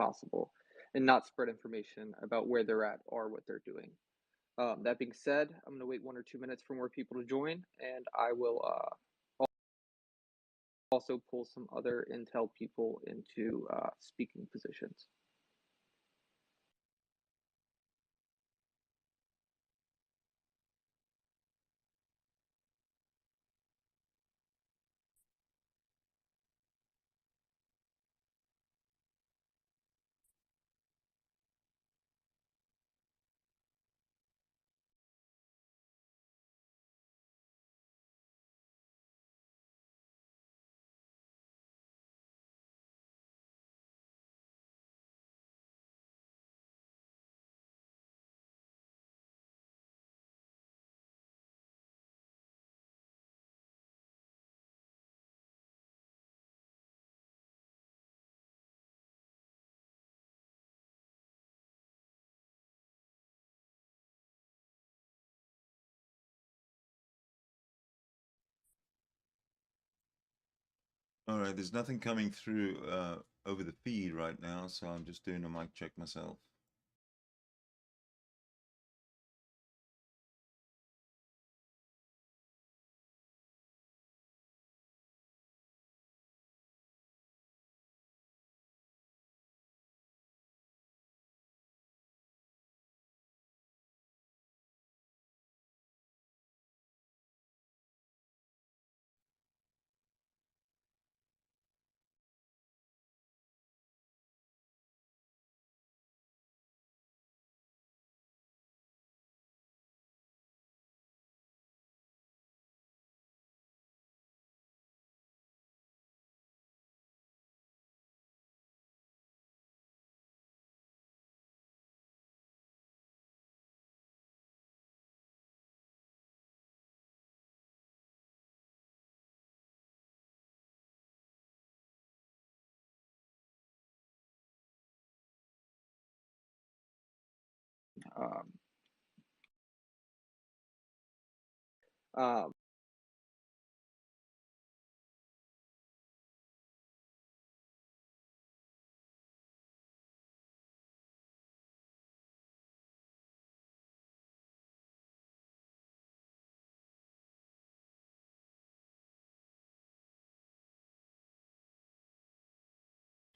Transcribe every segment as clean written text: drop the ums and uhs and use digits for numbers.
possible and not spread information about where they're at or what they're doing. That being said, I'm going to wait 1 or 2 minutes for more people to join, and I will also pull some other Intel people into speaking positions. All right, there's nothing coming through over the feed right now, so I'm just doing a mic check myself. Um, um,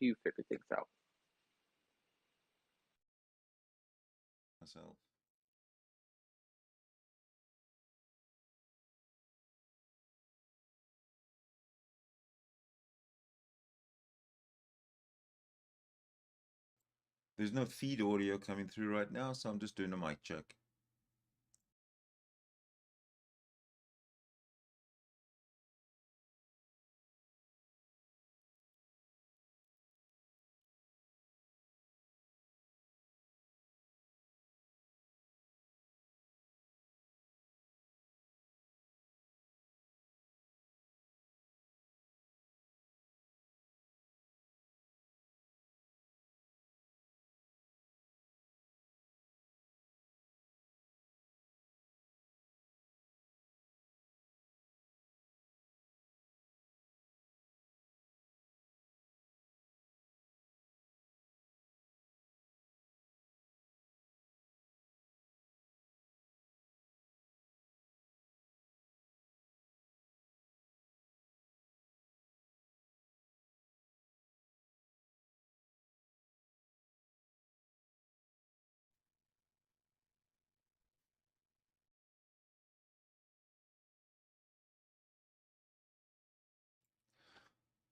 you figure things out. Myself. There's no feed audio coming through right now, so I'm just doing a mic check.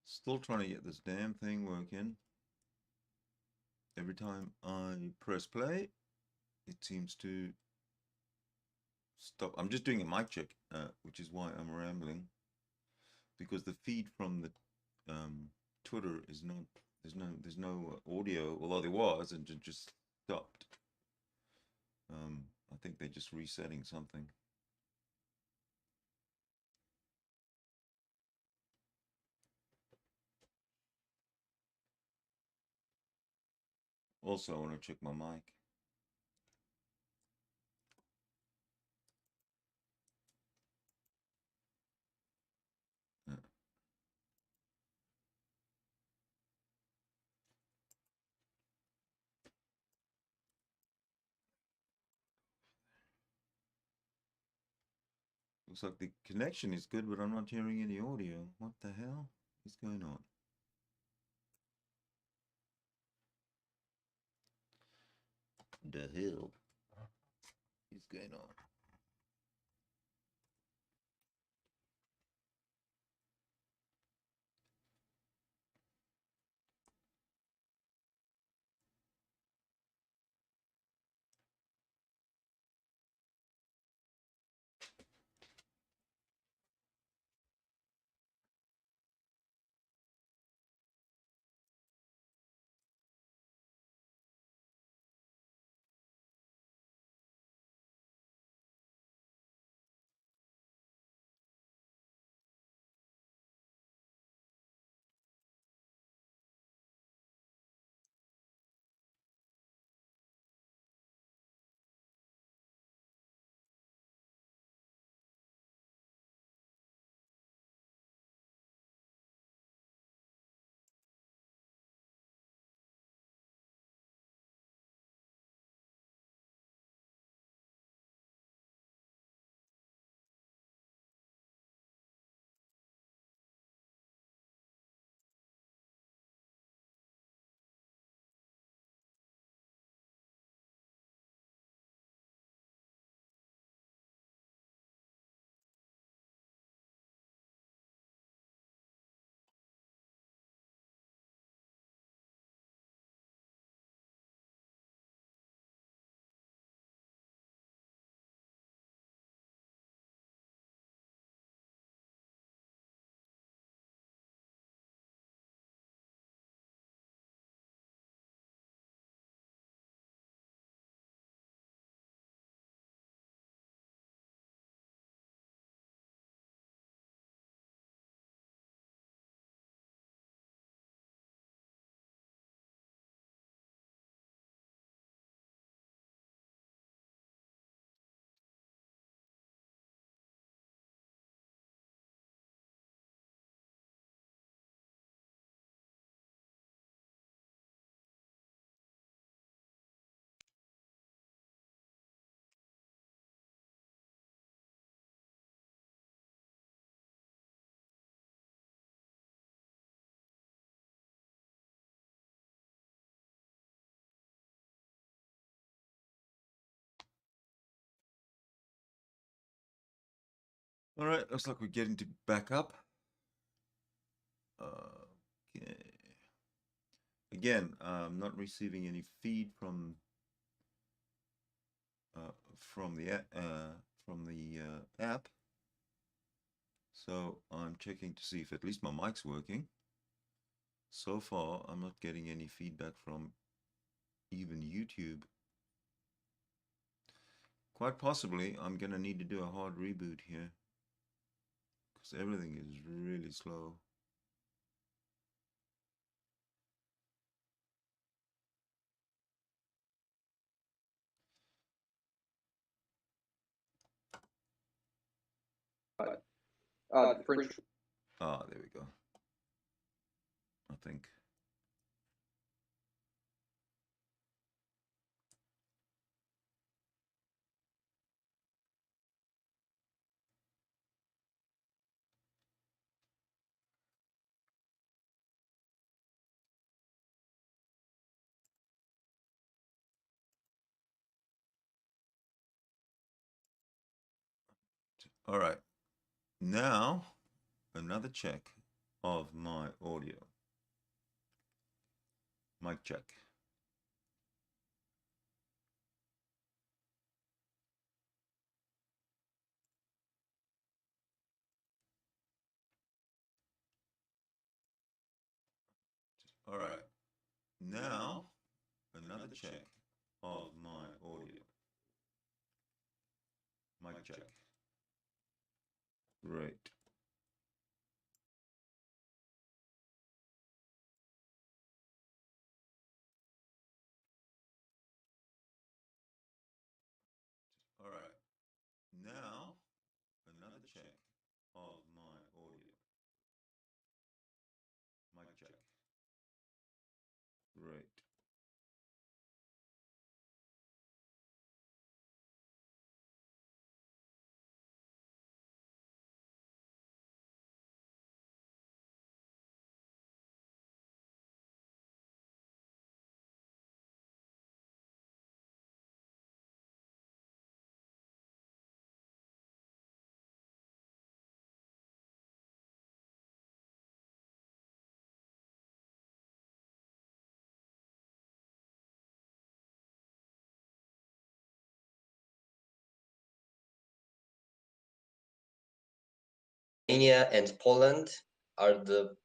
Still trying to get this damn thing working. Every time I press play, it seems to stop. I'm just doing a mic check, which is why I'm rambling, because the feed from the Twitter is not. There's no audio, although there was, and it just stopped. I think they're just resetting something. Also, I want to check my mic. Looks like the connection is good, but I'm not hearing any audio. What the hell is going on? The hell is going on? All right, looks like we're getting to back up. Okay. Again, I'm not receiving any feed from the app, so I'm checking to see if at least my mic's working. So far, I'm not getting any feedback from even YouTube. Quite possibly, I'm gonna need to do a hard reboot here because everything is really slow. The French. Ah, there we go. I think. All right. Now, another check of my audio. Mic check. All right. Now, another check of my audio. Mic check. Great. All right. Now, another check of my audio. Mic check. Great. Romania and Poland are the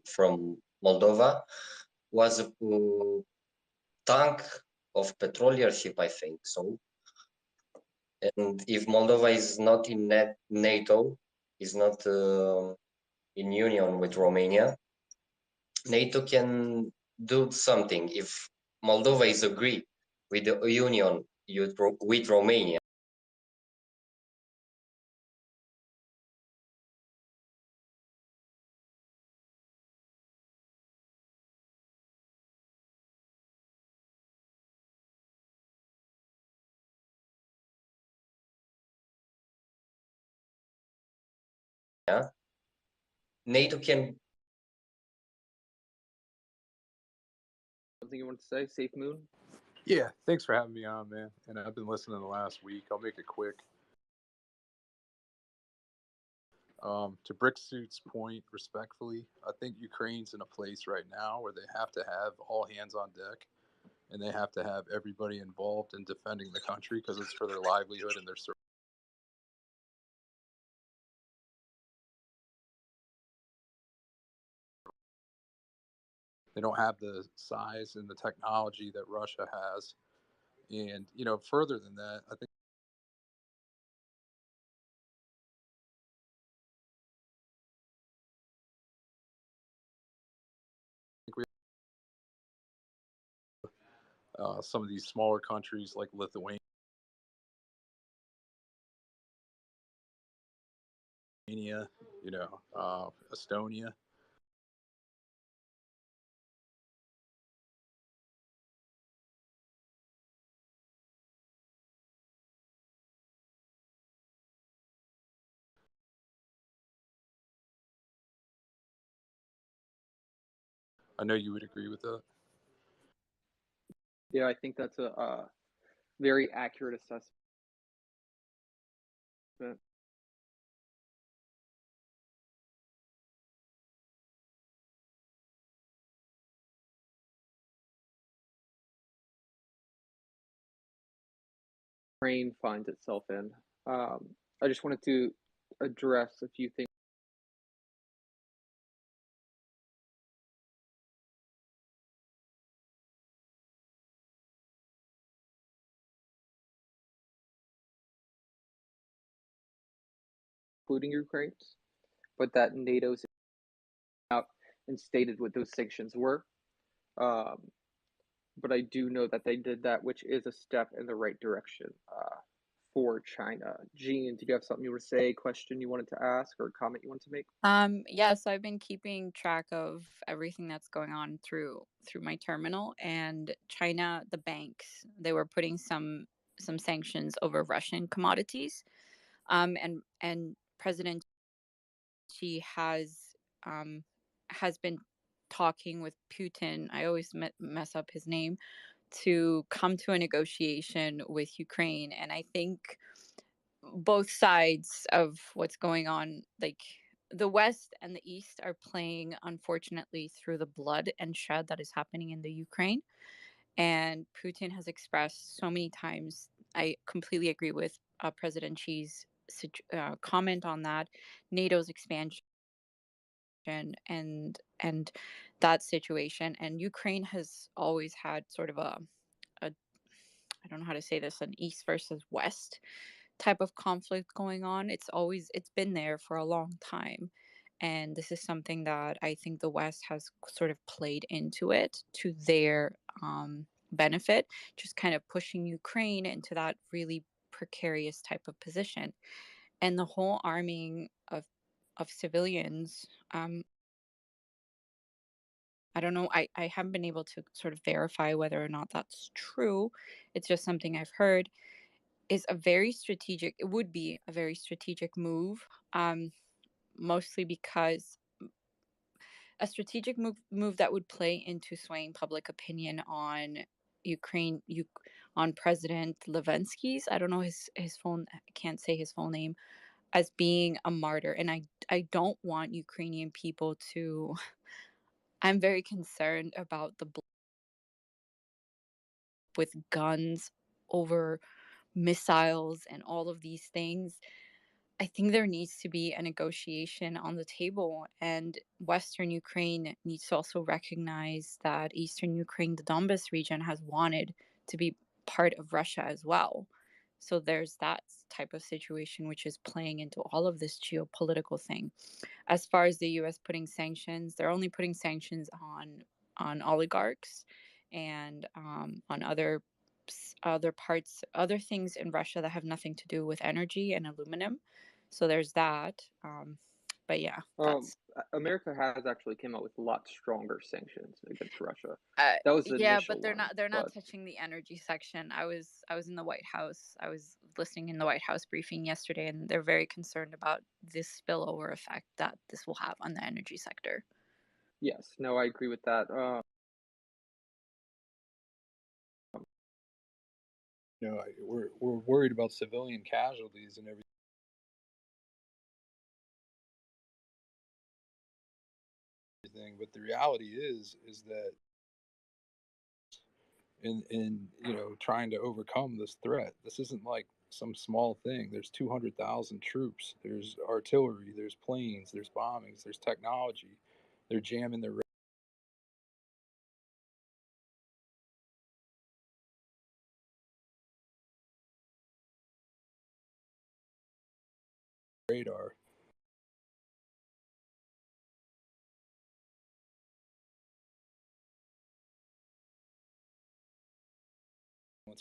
from Moldova was a tank of petroleum ship, I think so. And if Moldova is not in NATO, is not in union with Romania, NATO can do something. If Moldova is agree with the union with Romania, yeah, NATO can. Something you want to say, Safe Moon? Yeah, thanks for having me on, man. And I've been listening the last week. I'll make it quick. To Bricksuit's point, respectfully, I think Ukraine's in a place right now where they have to have all hands on deck, and they have to have everybody involved in defending the country because it's for their livelihood and their survival. They don't have the size and the technology that Russia has. And, further than that, I think we some of these smaller countries like Lithuania, Estonia. I know you would agree with that. Yeah, I think that's a very accurate assessment. Ukraine finds itself in. I just wanted to address a few things. Including Ukraine's, but that NATO's out and stated what those sanctions were. Um, but I do know that they did that, which is a step in the right direction for China. Jean, did you have something you were to say, question you wanted to ask, or comment you wanted to make? Yeah, so I've been keeping track of everything that's going on through my terminal, and China, the banks, they were putting some sanctions over Russian commodities. And President Xi has been talking with Putin. I always mess up his name, to come to a negotiation with Ukraine. And I think both sides of what's going on, like the West and the East, are playing, unfortunately, through the blood and shed that is happening in the Ukraine. And Putin has expressed so many times, I completely agree with President Xi's comment on that, NATO's expansion and that situation. And Ukraine has always had sort of a I don't know how to say this, an East versus West type of conflict going on. It's been there for a long time. And this is something that I think the West has sort of played into it to their benefit, just kind of pushing Ukraine into that really precarious type of position. And the whole arming of civilians, I don't know. I haven't been able to sort of verify whether or not that's true. It's just something I've heard. is a very strategic, it would be a very strategic move, mostly because a strategic move that would play into swaying public opinion on Ukraine, on President Levensky's, I don't know his full, I can't say his full name, as being a martyr. And I don't want Ukrainian people to, I'm very concerned about the with guns over missiles and all of these things. I think there needs to be a negotiation on the table, and Western Ukraine needs to also recognize that Eastern Ukraine, the Donbas region, has wanted to be part of Russia as well. So there's that type of situation which is playing into all of this geopolitical thing. As far as the US putting sanctions, they're only putting sanctions on oligarchs and on other parts, other things in Russia that have nothing to do with energy and aluminum. So there's that. But yeah, that's America has actually came out with a lot stronger sanctions against Russia. uh, That was the yeah, initial but they're one, not but touching the energy section. I was in the White House. I was listening in the White House briefing yesterday, and they're very concerned about this spillover effect that this will have on the energy sector. yes, no, I agree with that. You know, we're worried about civilian casualties and everything, but the reality is that in you know, trying to overcome this threat, this isn't like some small thing. There's 200,000 troops. There's artillery. There's planes. There's bombings. There's technology. They're jamming their radar.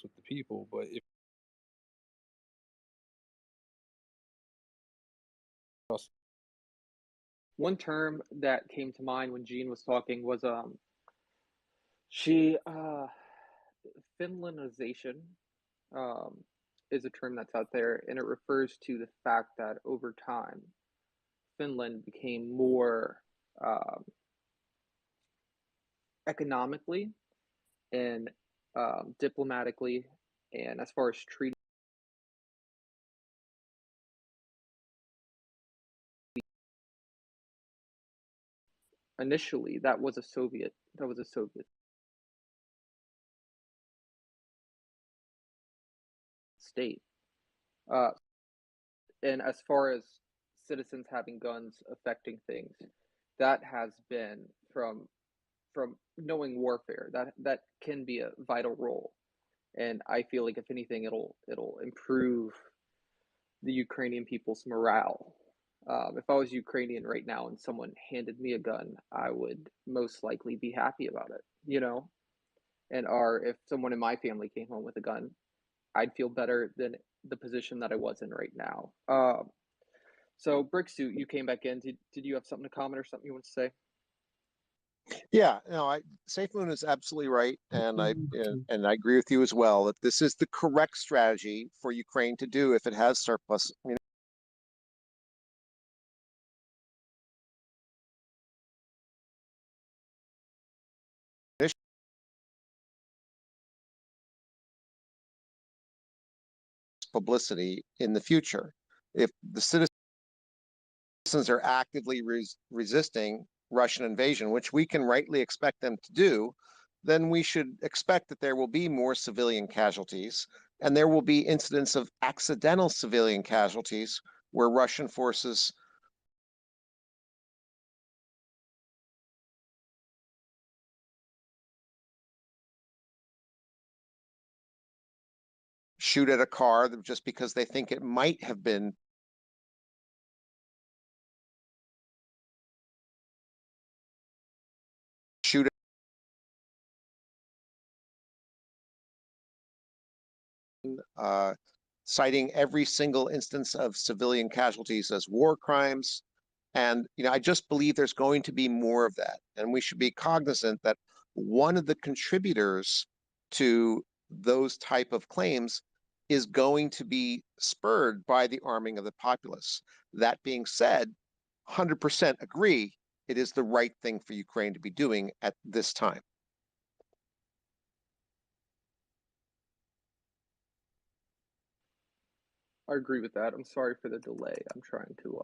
With the people, but if One term that came to mind when Jean was talking was Finlandization um, is a term that's out there, and it refers to the fact that over time, Finland became more um, economically and diplomatically, and as far as treaty. Initially, that was a Soviet state. Uh, and as far as citizens having guns affecting things, that has been from knowing warfare. That can be a vital role, and I feel like if anything, it'll improve the Ukrainian people's morale. If I was Ukrainian right now and someone handed me a gun, I would most likely be happy about it, you know. And or if someone in my family came home with a gun, I'd feel better than the position that I was in right now. So Bricksuit, you came back in. Did you have something to comment or something you want to say? Yeah, no, Safe Moon is absolutely right, and I agree with you as well that this is the correct strategy for Ukraine to do if it has surplus publicity in the future. If the citizens are actively resisting Russian invasion, which we can rightly expect them to do, then we should expect that there will be more civilian casualties, and there will be incidents of accidental civilian casualties where Russian forces shoot at a car just because they think it might have been shoot citing every single instance of civilian casualties as war crimes. And I just believe there's going to be more of that. And we should be cognizant that one of the contributors to those type of claims is going to be spurred by the arming of the populace. That being said, 100% agree, it is the right thing for Ukraine to be doing at this time. I agree with that. I'm sorry for the delay. I'm trying to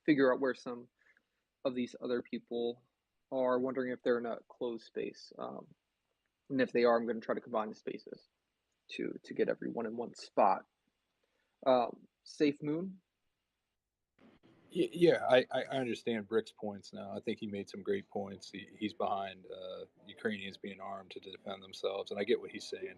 figure out where some of these other people are, wondering if they're in a closed space. And if they are, I'm going to try to combine the spaces to get everyone in one spot. Safe Moon. Yeah, I understand Brick's points now. I think he made some great points. He's behind Ukrainians being armed to defend themselves, and I get what he's saying.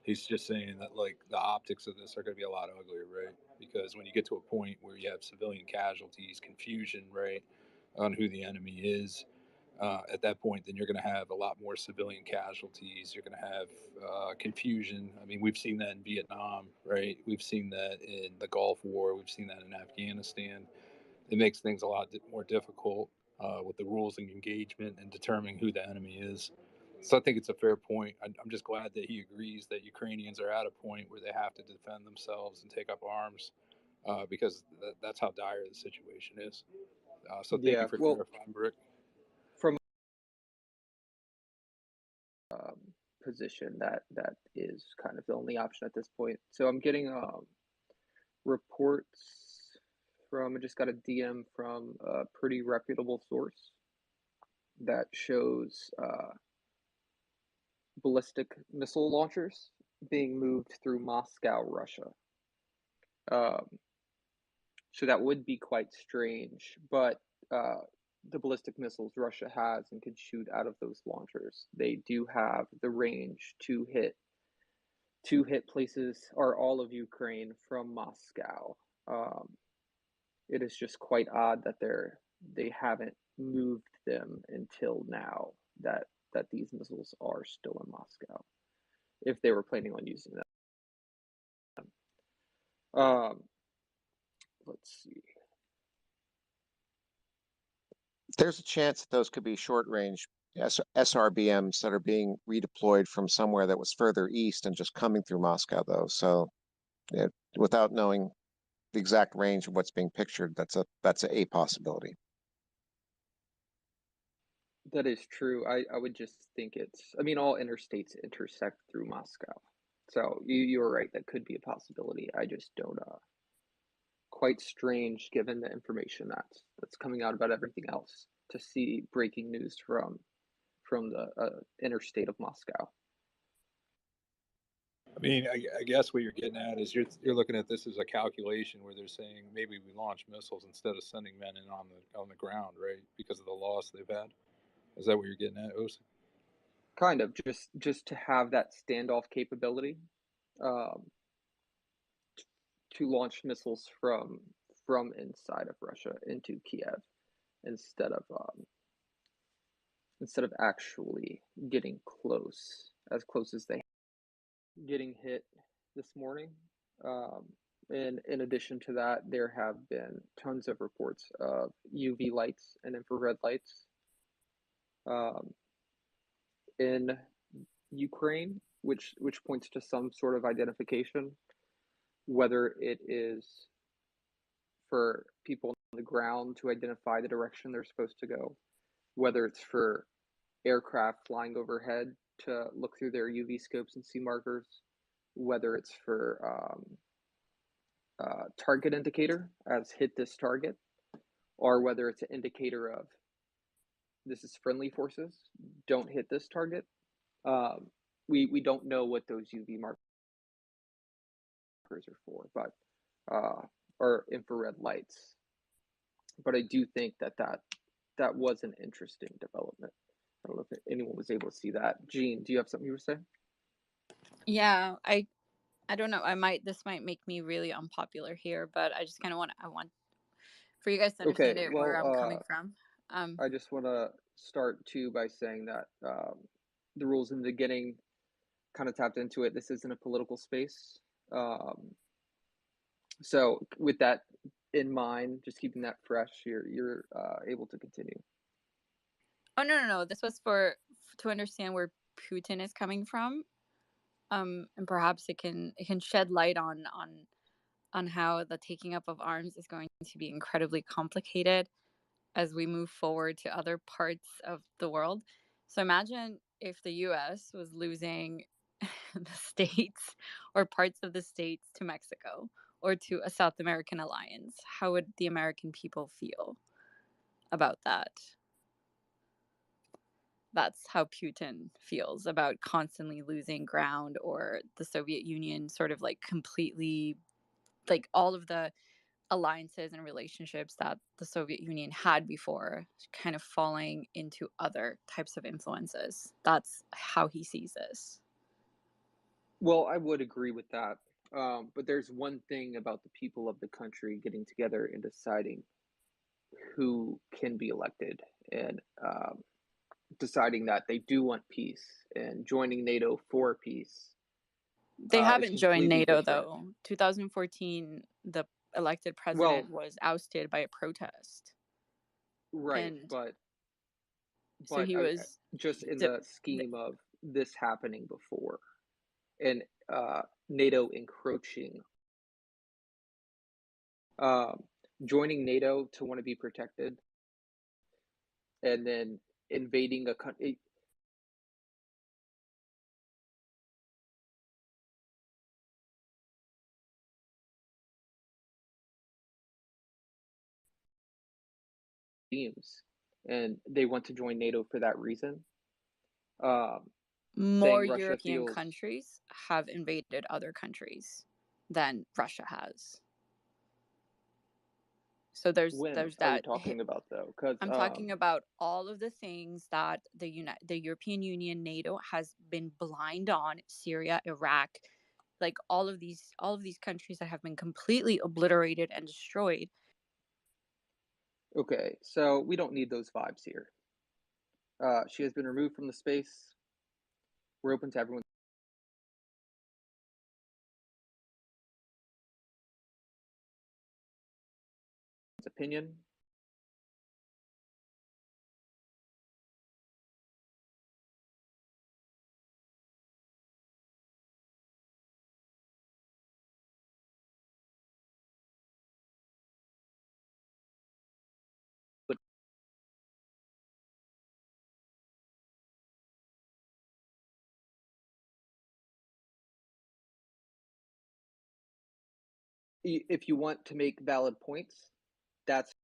He's just saying that like the optics of this are going to be a lot uglier, right? Because when you get to a point where you have civilian casualties, confusion, right, on who the enemy is, at that point, then you're going to have a lot more civilian casualties. You're going to have confusion. I mean, we've seen that in Vietnam, right? We've seen that in the Gulf War. We've seen that in Afghanistan. It makes things a lot more difficult with the rules of engagement and determining who the enemy is. So I think it's a fair point. I'm just glad that he agrees that Ukrainians are at a point where they have to defend themselves and take up arms because that's how dire the situation is. So thank Yeah, you for well, clarifying, Brick. from position, that is kind of the only option at this point. So I'm getting reports from, I just got a DM from a pretty reputable source that shows ballistic missile launchers being moved through Moscow, Russia. So that would be quite strange, but the ballistic missiles Russia has and can shoot out of those launchers, they do have the range to hit places or all of Ukraine from Moscow. It is just quite odd that they haven't moved them until now, that these missiles are still in Moscow, if they were planning on using them. Let's see. There's a chance that those could be short range SRBMs that are being redeployed from somewhere that was further east and just coming through Moscow, though. So, without knowing the exact range of what's being pictured, that's a possibility. That is true. I would just think I mean, all interstates intersect through Moscow. So you're right, that could be a possibility. I just don't quite strange given the information that's coming out about everything else to see breaking news from the interstate of Moscow. I mean, I guess what you're getting at is you're looking at this as a calculation where they're saying maybe we launch missiles instead of sending men in on the ground, right? Because of the loss they've had. Is that what you're getting at, Osa? Kind of just to have that standoff capability, um, to launch missiles from inside of Russia into Kiev instead of actually getting as close as they getting hit this morning. And in addition to that, there have been tons of reports of UV lights and infrared lights in Ukraine, which points to some sort of identification, whether it is for people on the ground to identify the direction they're supposed to go, whether it's for aircraft flying overhead to look through their UV scopes and see markers, whether it's for target indicator as hit this target, or whether it's an indicator of this is friendly forces, don't hit this target. We don't know what those UV markers are for, but or infrared lights. But I do think that was an interesting development. I don't know if anyone was able to see that. Gene, do you have something you were saying? Yeah, I don't know. This might make me really unpopular here, but I just kind of I want for you guys to understand Okay, where I'm coming well, from. I just want to start too by saying that the rules in the beginning kind of tapped into it. This isn't a political space. So with that in mind, just keeping that fresh, you're able to continue. Oh no. This was to understand where Putin is coming from. And perhaps it can shed light on how the taking up of arms is going to be incredibly complicated as we move forward to other parts of the world. So imagine if the US was losing the states or parts of the states to Mexico or to a South American alliance. How would the American people feel about that? That's how Putin feels about constantly losing ground, or the Soviet Union sort of like completely, like all of the alliances and relationships that the Soviet Union had before kind of falling into other types of influences. That's how he sees this. Well, I would agree with that. But there's one thing about the people of the country getting together and deciding who can be elected, and deciding that they do want peace and joining NATO for peace. They Is haven't joined completely NATO different. though. 2014, the elected Well, president was ousted by a protest. right, And so but he was just in the, the scheme of this happening before, and NATO encroaching, um, joining NATO to want to be protected, and then invading a country. Teams, and they want to join NATO for that reason. more Saying Russia European feels. countries have invaded other countries than Russia has. So there's When are you that. talking about though? Because I'm talking about all of the things that the European Union, NATO has been blind on: Syria, Iraq, like all of these countries that have been completely obliterated and destroyed. okay, so we don't need those vibes here. She has been removed from the space. We're open to everyone's opinion. But if you want to make valid points, that's